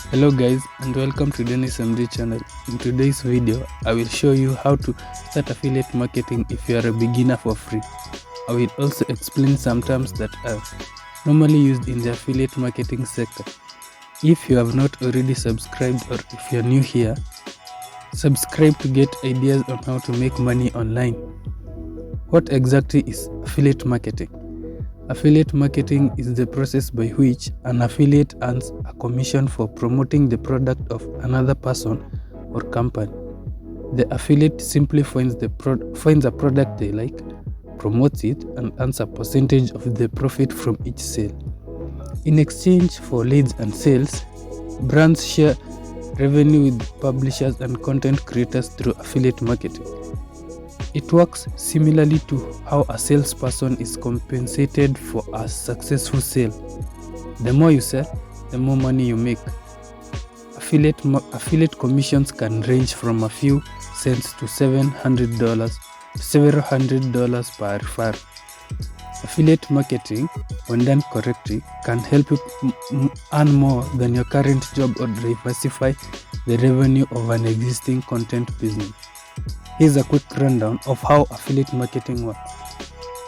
Hello guys, and welcome to Dennis MD channel. In today's video, I will show you how to start affiliate marketing if you are a beginner for free. I will also explain some terms that are normally used in the affiliate marketing sector. If you have not already subscribed, or if you are new here, subscribe to get ideas on how to make money online. What exactly is affiliate marketing? Affiliate marketing is the process by which an affiliate earns a commission for promoting the product of another person or company. The affiliate simply finds a product they like, promotes it, and earns a percentage of the profit from each sale. In exchange for leads and sales, brands share revenue with publishers and content creators through affiliate marketing. It works similarly to how a salesperson is compensated for a successful sale. The more you sell, the more money you make. Affiliate commissions can range from a few cents to $700 to several $100 per referral. Affiliate marketing, when done correctly, can help you earn more than your current job or diversify the revenue of an existing content business. Here's a quick rundown of how affiliate marketing works.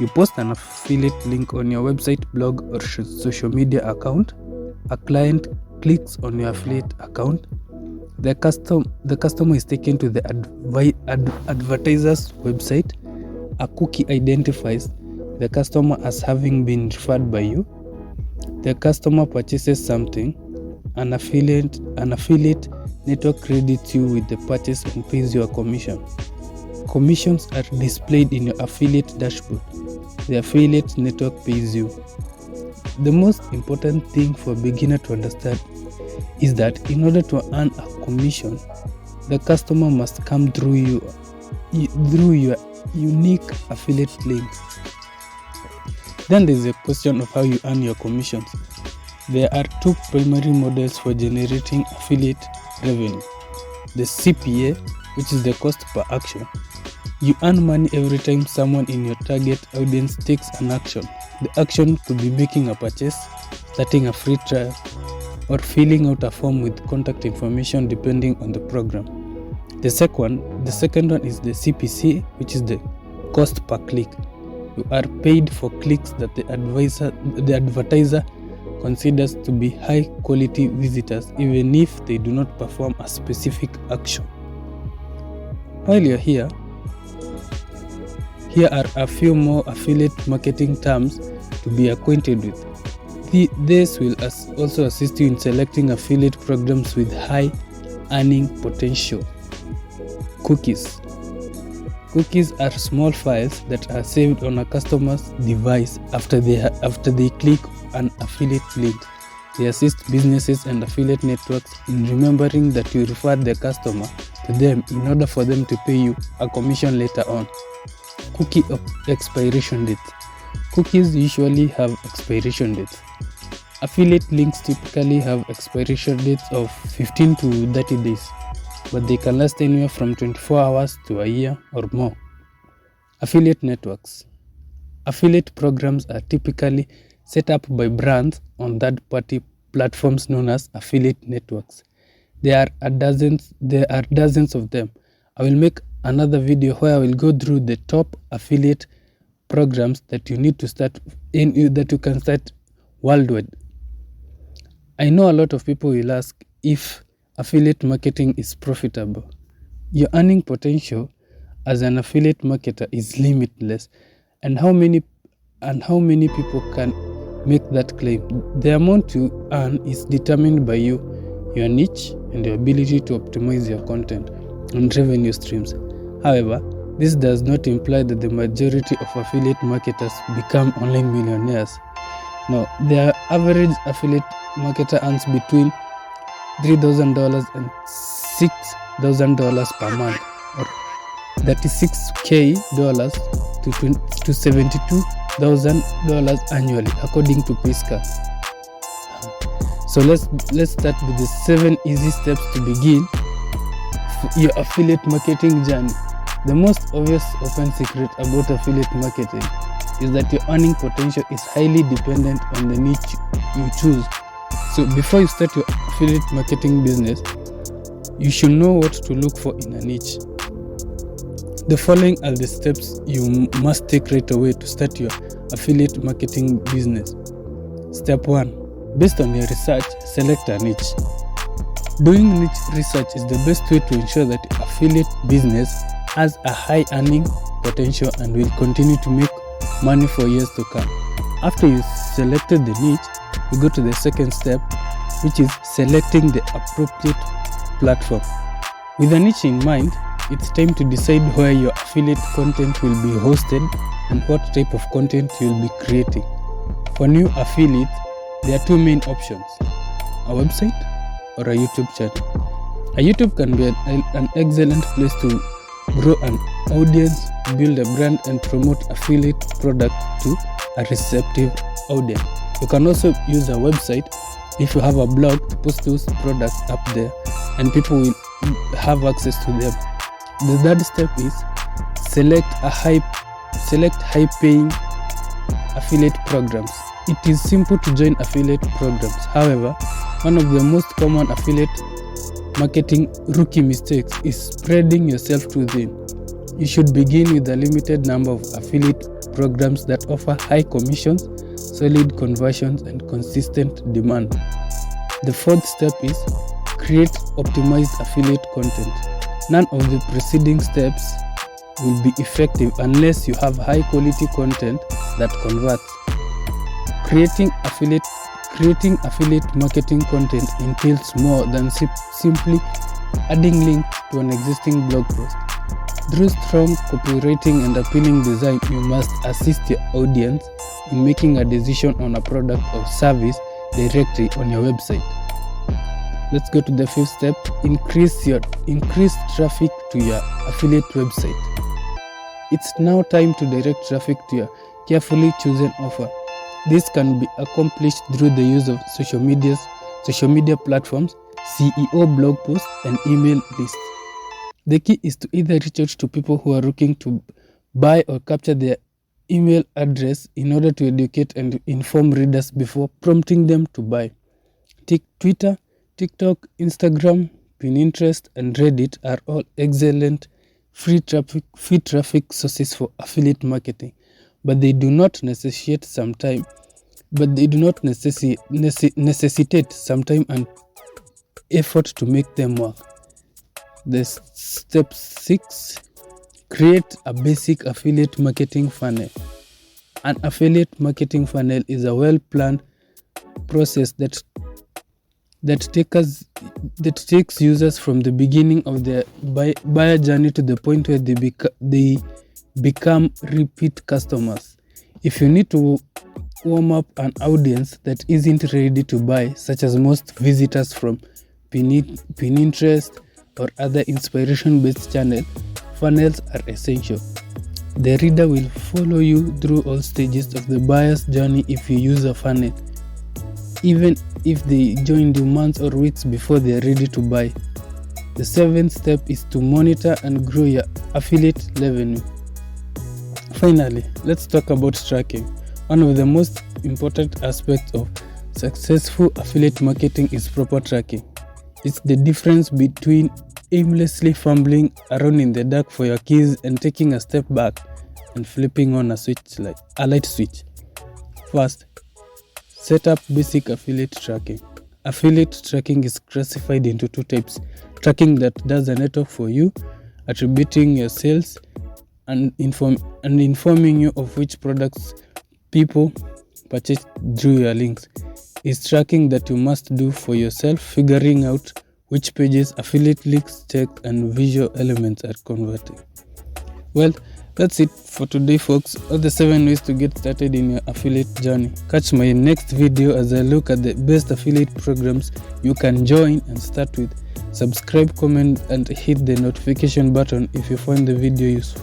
You post an affiliate link on your website, blog, or social media account. A client clicks on your affiliate account. The customer is taken to the advertiser's website. A cookie identifies the customer as having been referred by you. The customer purchases something. An affiliate network credits you with the purchase and pays you a commission. Commissions are displayed in your affiliate dashboard. The affiliate network pays you. The most important thing for a beginner to understand is that in order to earn a commission, the customer must come through your unique affiliate link. Then there is a question of how you earn your commissions. There are two primary models for generating affiliate revenue. The CPA, which is the cost per action. You earn money every time someone in your target audience takes an action. The action could be making a purchase, starting a free trial, or filling out a form with contact information depending on the program. The second one is the CPC, which is the cost per click. You are paid for clicks that the advertiser considers to be high quality visitors, even if they do not perform a specific action. While you're here are a few more affiliate marketing terms to be acquainted with. This will also assist you in selecting affiliate programs with high earning potential. Cookies. Cookies are small files that are saved on a customer's device after they click an affiliate link. They assist businesses and affiliate networks in remembering that you referred the customer to them in order for them to pay you a commission later on. Cookie expiration dates. Cookies usually have expiration dates. Affiliate links typically have expiration dates of 15 to 30 days, but they can last anywhere from 24 hours to a year or more. Affiliate networks. Affiliate programs are typically set up by brands on third-party platforms known as affiliate networks. There are dozens of them. I will make another video where I will go through the top affiliate programs that you need to start that you can start worldwide. I know a lot of people will ask if affiliate marketing is profitable. Your earning potential as an affiliate marketer is limitless, and how many people can make that claim? The amount you earn is determined by you, your niche, and your ability to optimize your content and revenue streams. However, this does not imply that the majority of affiliate marketers become online millionaires. No, their average affiliate marketer earns between $3,000 and $6,000 per month, or $36K to $72,000 annually, according to Pisca. So let's start with the 7 easy steps to begin your affiliate marketing journey. The most obvious open secret about affiliate marketing is that your earning potential is highly dependent on the niche you choose. So before you start your affiliate marketing business, you should know what to look for in a niche. The following are the steps you must take right away to start your affiliate marketing business. Step 1. Based on your research, select a niche. Doing niche research is the best way to ensure that your affiliate business has a high earning potential and will continue to make money for years to come. After you selected the niche, you go to the second step, which is selecting the appropriate platform. With a niche in mind, it's time to decide where your affiliate content will be hosted and what type of content you'll be creating. For new affiliates, there are two main options: a website or a YouTube channel. A YouTube can be an excellent place to grow an audience, build a brand, and promote affiliate product to a receptive audience. You can also use a website if you have a blog to post those products up there and people will have access to them. The third step is select high-paying affiliate programs. It is simple to join affiliate programs. However, one of the most common affiliate marketing rookie mistakes is spreading yourself too thin. You should begin with a limited number of affiliate programs that offer high commissions, solid conversions, and consistent demand. The fourth step is create optimized affiliate content. None of the preceding steps will be effective unless you have high quality content that converts. Creating affiliate marketing content entails more than simply adding links to an existing blog post. Through strong copywriting and appealing design, you must assist your audience in making a decision on a product or service directly on your website. Let's go to the fifth step: increase traffic to your affiliate website. It's now time to direct traffic to your carefully chosen offer. This can be accomplished through the use of social media platforms, SEO blog posts, and email lists. The key is to either reach out to people who are looking to buy or capture their email address in order to educate and inform readers before prompting them to buy. Twitter, TikTok, Instagram, Pinterest, and Reddit are all excellent free traffic sources for affiliate marketing, but they do not necessitate some time and effort to make them work. The step 6: create a basic affiliate marketing funnel. An affiliate marketing funnel is a well-planned process that takes users from the beginning of their buyer journey to the point where they become repeat customers. If you need to warm up an audience that isn't ready to buy, such as most visitors from Pinterest or other inspiration-based channels, funnels are essential. The reader will follow you through all stages of the buyer's journey if you use a funnel, even if they joined you months or weeks before they are ready to buy. The seventh step is to monitor and grow your affiliate revenue. Finally, let's talk about tracking. One of the most important aspects of successful affiliate marketing is proper tracking. It's the difference between aimlessly fumbling around in the dark for your keys and taking a step back and flipping on a light switch. First, set up basic affiliate tracking. Affiliate tracking is classified into two types: tracking that does a network for you, attributing your sales and informing you of which products people purchase through your links. Is tracking that you must do for yourself, figuring out which pages affiliate links checked and visual elements are converting. Well, that's it for today, folks. All the 7 ways to get started in your affiliate journey. Catch my next video as I look at the best affiliate programs you can join and start with. Subscribe, comment, and hit the notification button if you find the video useful.